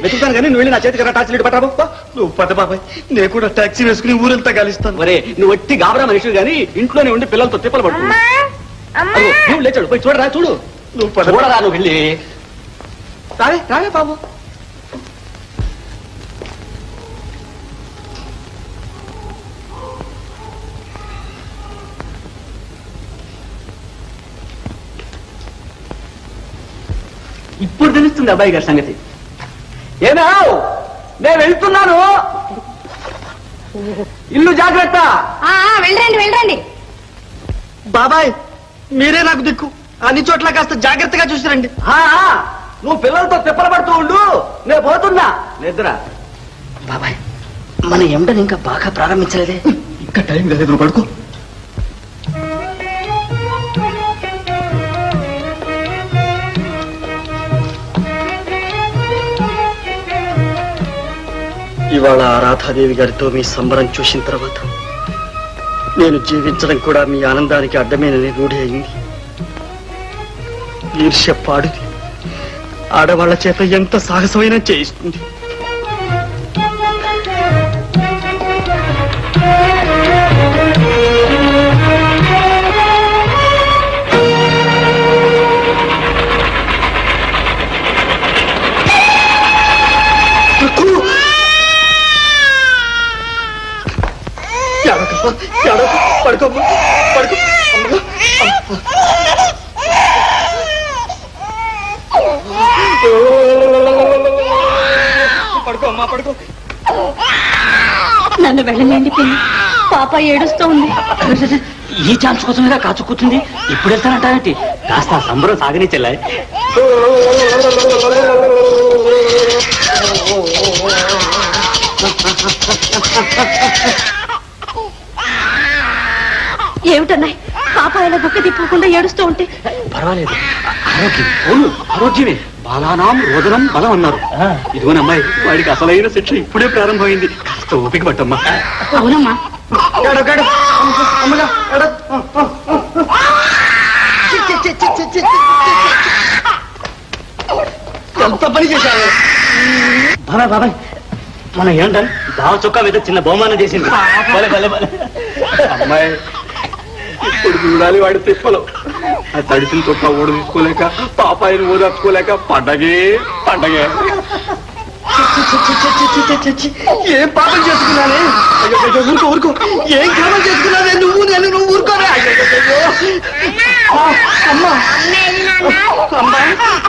వెతుకుతాను కానీ నువ్వు వెళ్ళి నా చేతికి టాక్సీ లీడ్ పట్టరా బాబా. నువ్వు పద బాబాయ్, నేను కూడా టాక్సీ వేసుకుని ఊరంతా గాలిస్తాను. మరే నువ్వు వట్టి గాబరా మనిషి కానీ ఇంట్లోనే ఉండి పిల్లలతో తిప్పలు పడుతుంది. నువ్వు లేచాడు పోయి చూడరా, చూడు. నువ్వు చూడరా, నువ్వు వెళ్ళి రావే రావే బాబు. ఇప్పుడు తెలుస్తుంది అబ్బాయి గారి సంగతి. ఏమో నేను వెళ్తున్నాను, ఇల్లు జాగ్రత్త. వెళ్ళండి వెళ్ళండి. బాబాయ్ మీరే నాకు దిక్కు, అన్ని చోట్ల కాస్త జాగ్రత్తగా చూసిరండి. నువ్వు పిల్లలతో తిప్పలు పడుతూ ఉండు, నేను పోతున్నా. నిద్ర. బాబాయ్ మన ఎండని ఇంకా బాగా ప్రారంభించలేదే. ఇంకా టైం కాలేదు, నువ్వు పడుకో. ఇవాళ రాధాదేవి గారితో మీ సంబరం చూసిన తర్వాత నేను జీవించడం కూడా మీ ఆనందానికి అడ్డమేనని రూఢి అయింది. ఈర్ష్య పాడుది, ఆడవాళ్ల చేత ఎంత సాహసమైనా చేయిస్తుంది. పడుకో పడుకో. పడుకో అమ్మా, పడుకో. నన్ను వెళ్ళలేండి పిన్ని, పాప ఏడుస్తూ ఉంది. ఈ ఛాన్స్ కోసమేగా కాచు కూర్చుంది. ఇప్పుడు వెళ్తానంటావేంటి? కాస్త సంబరం సాగని చెల్లాయి. ఏమిటన్నాయి పాప ఇలా బుక్క తిప్పకుండా ఏడుస్తూ ఉంటే? పర్వాలేదు, ఆరోగ్యం ఆరోగ్యమే. బాలానాం రోదనం బలం అన్నారు. ఇదిగోని అమ్మాయి, వాడికి అసలైన శిక్ష ఇప్పుడే ప్రారంభమైంది. కాస్త ఓపిక పట్టమ్మా. అవునమ్మా. ఎంత పని చేశారు బాబాయ్. బాబాయ్ మనం ఏంటని బావ చొక్కా మీద చిన్న బహుమానం చేసింది. అమ్మాయి ఇప్పుడు చూడాలి వాడి తిప్పలు. ఆ తడిసిన చొక్కా ఓడ తీసుకోలేక, పాపాయిని ఓదార్చుకోలేక పండగే పండగే. ఏం పాపం చేసుకున్నానే? ఊరుకో ఊరుకో. ఏం కాలం చేసుకున్నానే? నువ్వు నేను, నువ్వు ఊరుకోనే. అమ్మా అమ్మా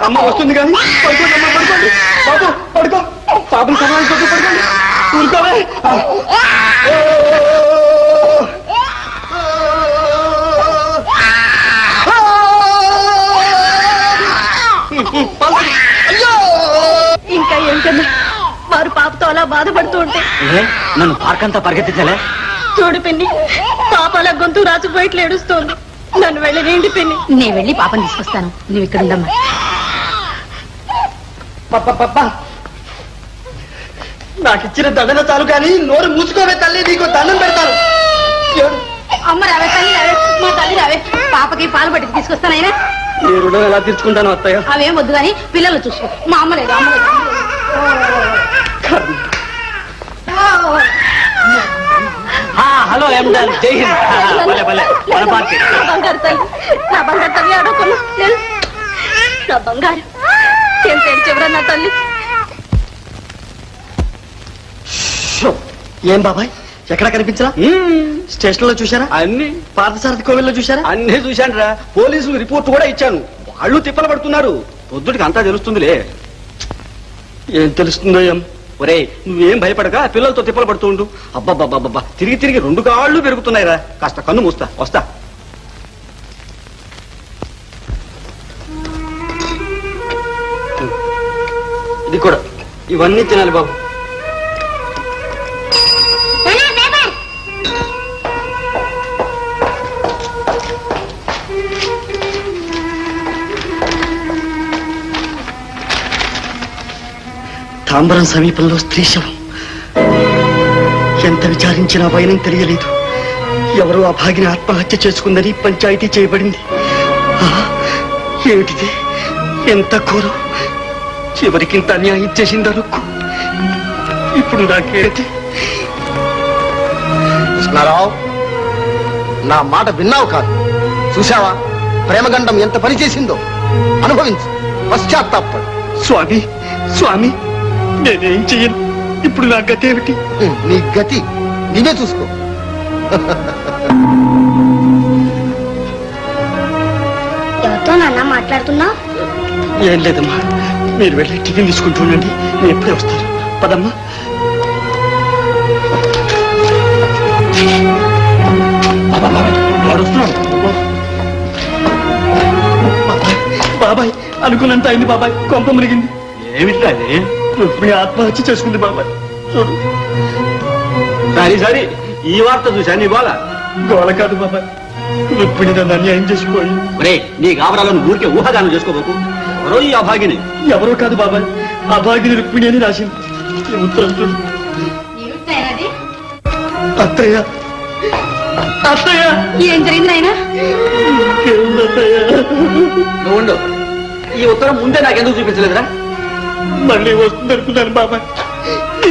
అమ్మ వస్తుంది కానీ పడుకోండి అమ్మా, పడుకోండి బాబు, పడుకో. పాపం సమాధానం పడుకోండి, ఊరుకోవే. ఇంకా ఏంటన్నా వారు పాపతో అలా బాధపడుతూ ఉంటే నన్ను పార్క్ అంతా పరిగెత్తించలే. చూడు పిన్ని, పాప అలా గొంతు రాసిపోయిట్లు ఏడుస్తోంది. నన్ను వెళ్ళలేండి పిన్ని. నేను వెళ్ళి పాపని తీసుకొస్తాను, నువ్వు ఇక్కడ ఉండమ్మా. నాకు ఇచ్చిన దండన చాలు కానీ నోరు మూసుకోవే తల్లి, నీకు దండం పెడతాను. అమ్మ రావే, తల్లి రావే, మా తల్లి రావే. పాపకి పాలు పట్టి తీసుకొస్తానైనా. నీ రుణం ఎలా తీర్చుకుంటాను అత్తయ్య? అవేం వద్దు కానీ పిల్లలు చూసుకో. మా అమ్మ లేదు, అమ్మ లేదు. హలో జై హింద్. బంగారు తల్లి, నా బంగారు తల్లి ఆడుకున్నా. నా బంగారు ఏం తెరిచెవరా నా తల్లి? ఏం బాబాయ్ ఎక్కడ కనిపించరా? స్టేషన్ లో చూసారా? అన్ని. పార్థసారథి కోవిల్లో చూసారా? అన్ని చూశాను రా. పోలీసులు రిపోర్ట్ కూడా ఇచ్చాను. వాళ్ళు తిప్పలు పడుతున్నారు. పొద్దుటికి అంతా తెలుస్తుందిలే. ఏం తెలుస్తుందో ఏం? ఒరే నువ్వేం భయపడక పిల్లలతో తిప్పలు పడుతూ ఉండు. అబ్బబ్బబ్బబ్బా తిరిగి తిరిగి 2 కాళ్ళు పెరుగుతున్నాయిరా. కాస్త కన్ను మూస్తా, వస్తా. ఇది కూడా, ఇవన్నీ తినాలి బాబు. తాంబరం సమీపంలో స్త్రీ శవం. ఎంత విచారించినా వైనం తెలియలేదు. ఎవరో ఆ భాగిని ఆత్మహత్య చేసుకుందని పంచాయతీ చేయబడింది. ఏమిటిది? ఎంత ఘోరం! చివరికి ఇంత అన్యాయం చేసింది రుక్కు. ఇప్పుడు నాకేది? కృష్ణారావు, నా మాట విన్నావు కాదు, చూశావా? ప్రేమగండం ఎంత పని చేసిందో అనుభవించు, పశ్చాత్తాపడు. స్వామి స్వామి, నేనేం చెయ్యను. ఇప్పుడు నా గతి ఏమిటి? నీ గతి నీవే చూసుకో. ఎవరితో నాన్న మాట్లాడుతున్నా? ఏం లేదమ్మా, మీరు వెళ్ళి టిఫిన్ తీసుకుంటూ ఉండండి, నేను ఎప్పుడే వస్తాను. పదమ్మా. వాడు వస్తున్నాడు. బాబాయ్, అనుకున్నంత అయింది బాబాయ్, కొంప మునిగింది. ఏమిటి అది? రుక్మిణి ఆత్మహత్య చేసుకుంది బాబాయ్. చూడు. సరే సరే, ఈ వార్త చూసా నీ గోల? గోల కాదు బాబాయ్, రుక్మిణి నన్ను అన్యాయం చేసిపోయి. నీ గాబరాలను ఊరికే ఊహాగానం చేసుకోబోకు. ఎవరో ఈ అభాగిని. ఎవరో కాదు బాబాయ్, అభాగిని రుక్మిణి అని రాసింది. ఈ ఉత్తరం చూడు. అత్తయ్య అత్తయ్య, ఏం జరిగింది నాయన? నువ్వు ఉండు. ఈ ఉత్తరం ముందే నాకెందుకు చూపించలేదురా? మళ్ళీ వస్తుంది అనుకున్నాను బాబాయ్,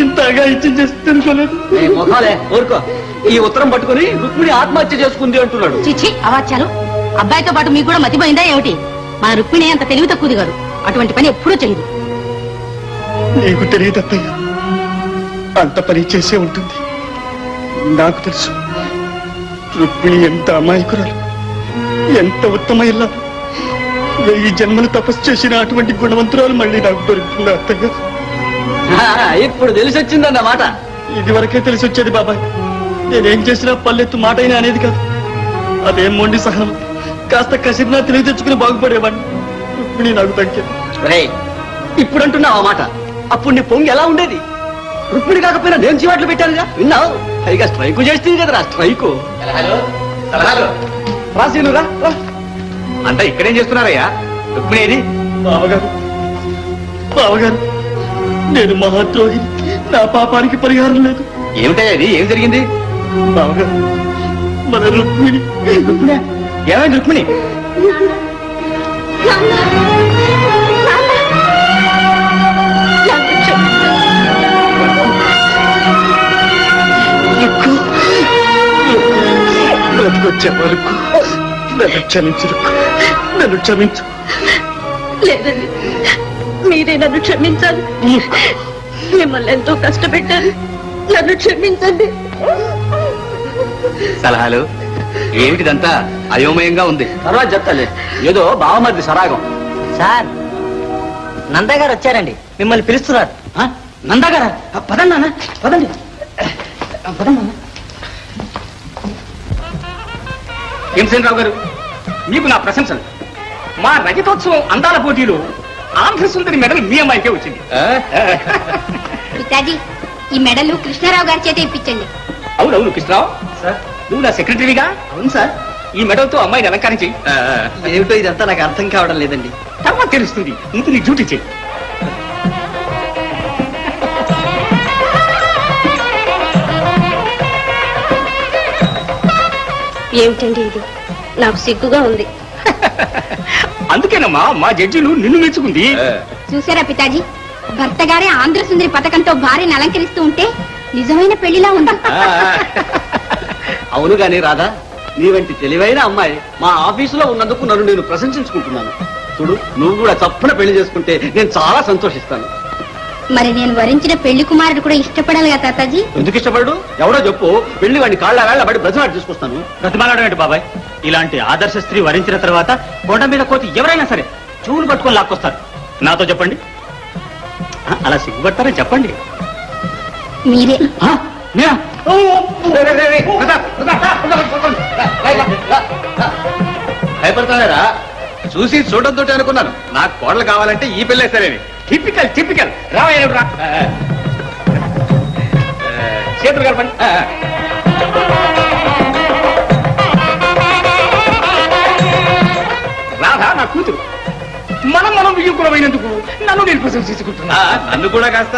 ఇంతగా ఇచ్చి చేస్తుంది అనుకోలేదు. మొహాలే ఊరుకో. ఈ ఉత్తరం పట్టుకుని రుక్మిణి ఆత్మహత్య చేసుకుంది అంటున్నాడు. చిచ్చి, అవాచ్యాలు. అబ్బాయితో పాటు మీకు కూడా మతిపోయిందా ఏమిటి? మన రుక్మిణి అంత తెలివి తక్కువది కాదు, అటువంటి పని ఎప్పుడూ చేయదు. నీకు తెలియదు అత్తయ్య, అంత పని చేసే ఉంటుంది. నాకు తెలుసు రుక్మిణి ఎంత అమాయకురాలు, ఎంత ఉత్తమ ఇల్లా. 1000 జన్మలు తపస్సు చేసిన అటువంటి గుణవంతురాలు మళ్ళీ నాకు దొరుకుతుందా అత్తయ్య? ఇప్పుడు తెలిసి వచ్చిందన్నమాట. ఇది వరకే తెలిసి వచ్చేది బాబాయ్. నేనేం చేసినా పల్లెత్తు మాట అయినా అనేది కాదు. అదేం మొండి సహనం. కాస్త కసిరినా తెలివి తెచ్చుకుని బాగుపడేవాడిని. రుక్మిణి నాకు తగ్గింది. ఇప్పుడు అంటున్నావు ఆ మాట. అప్పుడు నీ పొంగి ఎలా ఉండేది? రుక్మిణి కాకపోయినా నేను చీవాట్లు పెట్టానుగా, విన్నావు? పైగా స్ట్రైకు చేస్తుంది కదరా, స్ట్రైకు. రాసీనురా. అంతా ఇక్కడేం చేస్తున్నారయ్యా? రుక్మిణి బావగారు, బావగారు, నేను మహాద్రోహిని. నా పాపానికి పరిహారం లేదు. ఏమిటయ్యా ఇది? ఏం జరిగింది? బావగారు, మన రుక్మిణి. రుక్మిణి ఏమైంది? రుక్మిణి బ్రతికొచ్చే వరకు నన్ను క్షమించు రుక్కు, నన్ను క్షమించు. లేదండి, మీరే నన్ను క్షమించాలి. మిమ్మల్ని ఎంతో కష్టపెట్టాను, నన్ను క్షమించండి. సలహాలు ఏమిటిదంతా? అయోమయంగా ఉంది. తర్వాత చెప్తాలే. ఏదో బావమరిది సరాగం. సార్, నందగారు వచ్చారండి, మిమ్మల్ని పిలుస్తున్నారు. నందగారా? పదండి నాన్న, పదండి. పదండి. భీమసేనరావు గారు, మీకు నా ప్రశంసలు. మా రజతోత్సవం అందాల పోటీలో ఆంధ్ర సుందరి మెడల్ మీ అమ్మాయికే వచ్చింది. పితాజీ, ఈ మెడలు కృష్ణారావు గారి చేత ఇప్పించండి. అవునవును కృష్ణరావు, నువ్వు నా సెక్రటరీగా? అవును సార్. ఈ మెడల్తో అమ్మాయిని అలంకరించి. ఏమిటో ఇదంతా నాకు అర్థం కావడం లేదండి. తర్వాత తెలుస్తుంది. ముందు నీ డ్యూటీ చేయి. ఏమిటండి ఇది? నాకు సిగ్గుగా ఉంది. అందుకేనమ్మా మా జడ్జిలు నిన్ను మెచ్చుకుంది. చూసారా పితాజీ, భర్త గారే ఆంధ్ర సుందరి పథకంతో భార్యను అలంకరిస్తూ ఉంటే నిజమైన పెళ్లిలా ఉంది. అవును గాని రాధా, నీ వంటి తెలివైన అమ్మాయి మా ఆఫీసులో ఉన్నందుకు నన్ను నేను ప్రశంసించుకుంటున్నాను. చూడు, నువ్వు కూడా తప్పున పెళ్లి చేసుకుంటే నేను చాలా సంతోషిస్తాను. మరి నేను వరించిన పెళ్లి కుమారుడు కూడా ఇష్టపడాలి కదా తాతాజీ? ఎందుకు ఇష్టపడు? ఎవడో చెప్పు. పెళ్లి వాడిని కాళ్ళ వేళ్ళ పడి బ్రతిమాడు తీసుకొస్తాను. బ్రతిమాలాడం ఏంటి బాబాయ్? ఇలాంటి ఆదర్శ స్త్రీ వరించిన తర్వాత కొండ మీద కోతి ఎవరైనా సరే చూలు పట్టుకొని లాక్కొస్తారు. నాతో చెప్పండి. అలా సిగ్గుపడతారని చెప్పండి. మీరే. భయపడతారా? చూసి చూడడంతో అనుకున్నాను. నాకు కోడలు కావాలంటే ఈ పెళ్ళే సరేని. Typical typical. రావయ్యా, చేతులు కలపండి. రాధా నా కూతురు. మనం వియ్యకులమైనందుకు నన్ను నేను ప్రశంసించుకుంటున్నా. నన్ను కూడా కాస్త